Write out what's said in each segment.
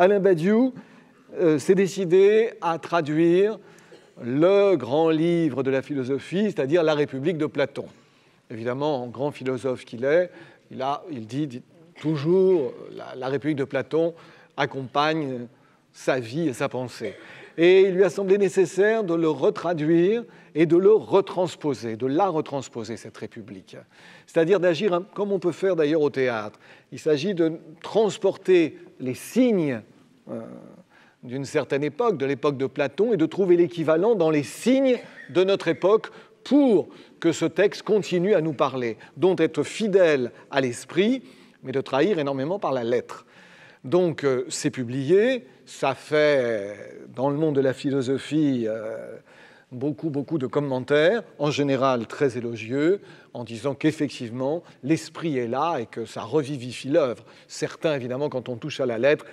Alain Badiou s'est décidé à traduire le grand livre de la philosophie, c'est-à-dire La République de Platon. Évidemment, grand philosophe qu'il est, il dit toujours la République de Platon accompagne sa vie et sa pensée. Et il lui a semblé nécessaire de le retraduire et de le retransposer, de la retransposer, cette République. C'est-à-dire d'agir comme on peut faire d'ailleurs au théâtre. Il s'agit de transporter les signes d'une certaine époque, de l'époque de Platon, et de trouver l'équivalent dans les signes de notre époque pour que ce texte continue à nous parler, dont être fidèle à l'esprit, mais de trahir énormément par la lettre. Donc, c'est publié, ça fait, dans le monde de la philosophie, beaucoup de commentaires, en général très élogieux, en disant qu'effectivement, l'esprit est là et que ça revivifie l'œuvre. Certains, évidemment, quand on touche à la lettre,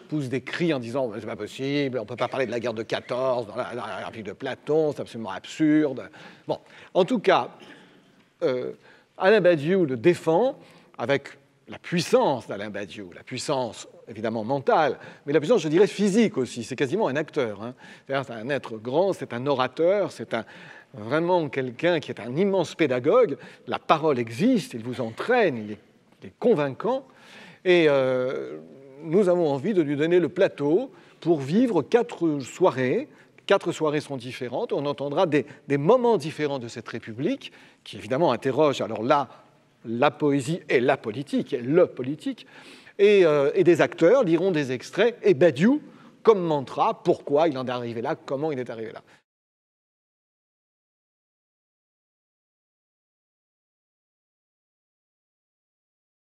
poussent des cris en disant « c'est pas possible, on ne peut pas parler de la guerre de 14 dans la République de Platon, c'est absolument absurde ». Bon, en tout cas, Alain Badiou le défend avec la puissance d'Alain Badiou, la puissance évidemment mentale, mais la puissance, je dirais, physique aussi. C'est quasiment un acteur. Hein. C'est un être grand, c'est un orateur, c'est vraiment quelqu'un qui est un immense pédagogue. La parole existe, il vous entraîne, il est convaincant. Et nous avons envie de lui donner le plateau pour vivre 4 soirées. 4 soirées sont différentes. On entendra des moments différents de cette République, qui évidemment interrogent, alors là, la poésie et la politique, et le politique, et des acteurs liront des extraits, et Badiou commentera pourquoi il en est arrivé là, comment il est arrivé là.